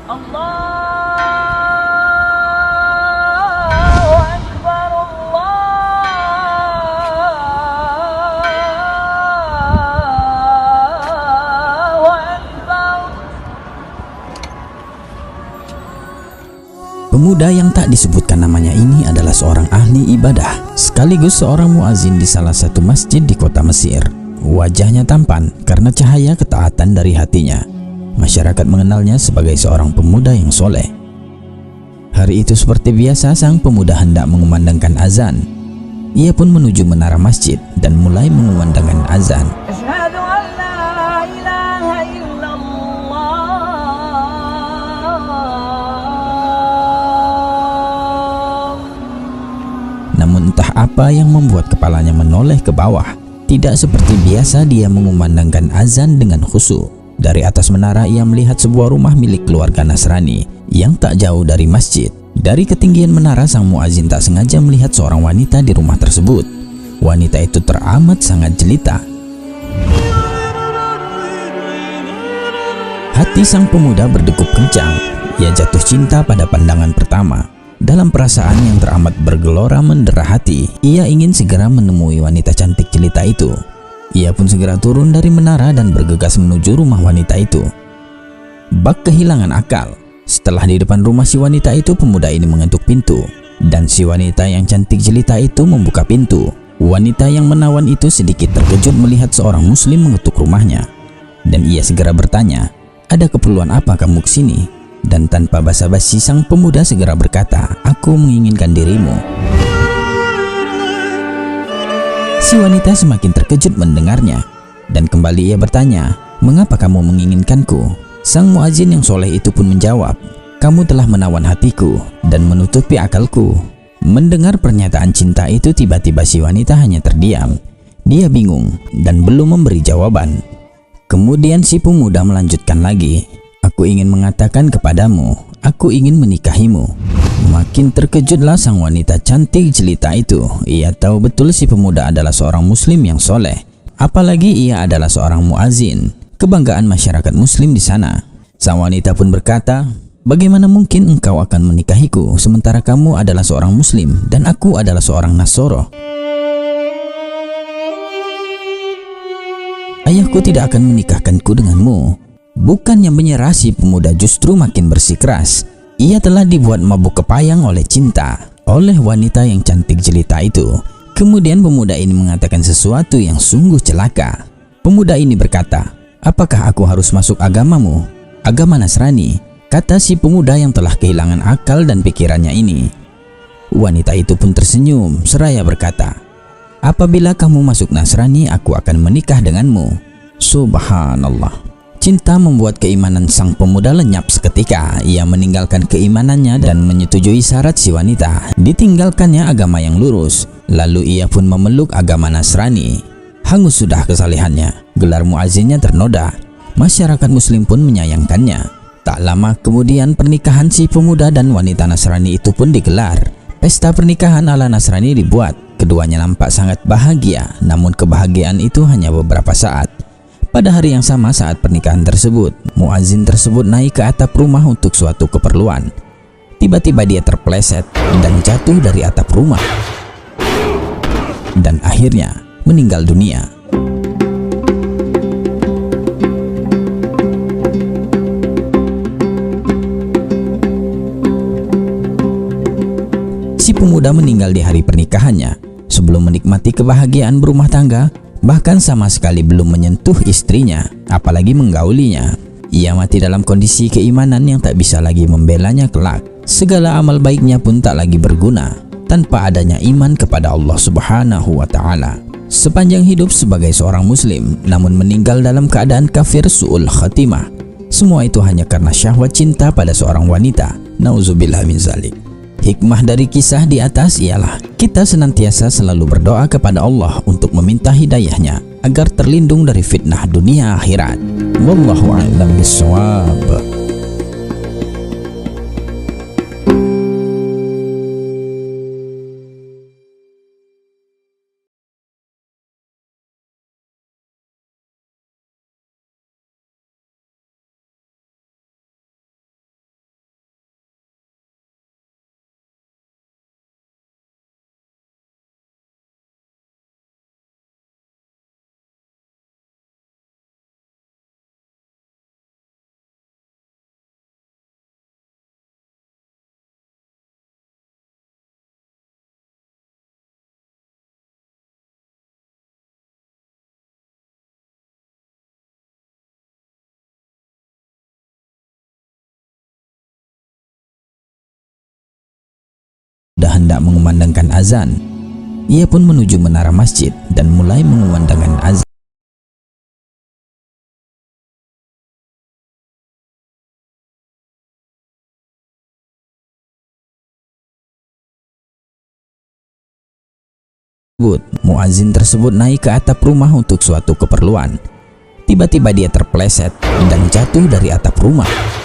Allahu Akbar, Allahu Akbar. Pemuda yang tak disebutkan namanya ini adalah seorang ahli ibadah, sekaligus seorang muazin di salah satu masjid di kota Mesir. Wajahnya tampan karena cahaya ketaatan dari hatinya. Masyarakat mengenalnya sebagai seorang pemuda yang soleh. Hari itu seperti biasa, sang pemuda hendak mengumandangkan azan. Ia pun menuju menara masjid dan mulai mengumandangkan azan. Asyhadu an la ilaha illallah. Namun entah apa yang membuat kepalanya menoleh ke bawah. Tidak seperti biasa, dia mengumandangkan azan dengan khusyuk. Dari atas menara ia melihat sebuah rumah milik keluarga Nasrani yang tak jauh dari masjid. Dari ketinggian menara, sang muazin tak sengaja melihat seorang wanita di rumah tersebut. Wanita itu teramat sangat jelita. Hati sang pemuda berdegup kencang. Ia jatuh cinta pada pandangan pertama. Dalam perasaan yang teramat bergelora mendera hati, ia ingin segera menemui wanita cantik jelita itu. Ia pun segera turun dari menara dan bergegas menuju rumah wanita itu. Bak kehilangan akal. Setelah di depan rumah si wanita itu, pemuda ini mengetuk pintu. Dan si wanita yang cantik jelita itu membuka pintu. Wanita yang menawan itu sedikit terkejut melihat seorang muslim mengetuk rumahnya. Dan ia segera bertanya, "Ada keperluan apa kamu kesini?" Dan tanpa basa-basi, sang pemuda segera berkata, "Aku menginginkan dirimu." Si wanita semakin terkejut mendengarnya, dan kembali ia bertanya, "Mengapa kamu menginginkanku?" Sang muazin yang soleh itu pun menjawab, "Kamu telah menawan hatiku dan menutupi akalku." Mendengar pernyataan cinta itu, tiba-tiba si wanita hanya terdiam. Dia bingung dan belum memberi jawaban. Kemudian si pemuda melanjutkan lagi, "Aku ingin mengatakan kepadamu, aku ingin menikahimu." Makin terkejutlah sang wanita cantik jelita itu. Ia tahu betul si pemuda adalah seorang muslim yang soleh. Apalagi ia adalah seorang muazin, kebanggaan masyarakat muslim di sana. Sang wanita pun berkata, "Bagaimana mungkin engkau akan menikahiku sementara kamu adalah seorang muslim dan aku adalah seorang Nasoro?" "Ayahku tidak akan menikahkanku denganmu." Bukannya menyerah, si pemuda justru makin bersikeras. Ia telah dibuat mabuk kepayang oleh cinta, oleh wanita yang cantik jelita itu. Kemudian pemuda ini mengatakan sesuatu yang sungguh celaka. Pemuda ini berkata, "Apakah aku harus masuk agamamu? Agama Nasrani?" kata si pemuda yang telah kehilangan akal dan pikirannya ini. Wanita itu pun tersenyum seraya berkata, "Apabila kamu masuk Nasrani, aku akan menikah denganmu." Subhanallah. Cinta membuat keimanan sang pemuda lenyap seketika. Ia meninggalkan keimanannya dan menyetujui syarat si wanita. Ditinggalkannya agama yang lurus, lalu ia pun memeluk agama Nasrani. Hangus sudah kesalehannya, gelar muazinnya ternoda. Masyarakat muslim pun menyayangkannya. Tak lama kemudian pernikahan si pemuda dan wanita Nasrani itu pun digelar. Pesta pernikahan ala Nasrani dibuat. Keduanya nampak sangat bahagia, namun kebahagiaan itu hanya beberapa saat. Pada hari yang sama saat pernikahan tersebut, muazin tersebut naik ke atap rumah untuk suatu keperluan. Tiba-tiba dia terpeleset dan jatuh dari atap rumah. Dan akhirnya meninggal dunia. Si pemuda meninggal di hari pernikahannya. Sebelum menikmati kebahagiaan berumah tangga, bahkan sama sekali belum menyentuh istrinya, apalagi menggaulinya. Ia mati dalam kondisi keimanan yang tak bisa lagi membelanya kelak. Segala amal baiknya pun tak lagi berguna tanpa adanya iman kepada Allah Subhanahu wa Ta'ala. Sepanjang hidup sebagai seorang muslim, namun meninggal dalam keadaan kafir su'ul khatimah. Semua itu hanya karena syahwat cinta pada seorang wanita. Nauzubillah min zalik. Hikmah dari kisah di atas ialah kita senantiasa selalu berdoa kepada Allah untuk meminta hidayahnya agar terlindung dari fitnah dunia akhirat. Wallahu a'lam bishawab. sudah hendak mengumandangkan azan. Ia pun menuju menara masjid dan mulai mengumandangkan azan. Muazin tersebut naik ke atap rumah untuk suatu keperluan. Tiba-tiba dia terpeleset dan jatuh dari atap rumah.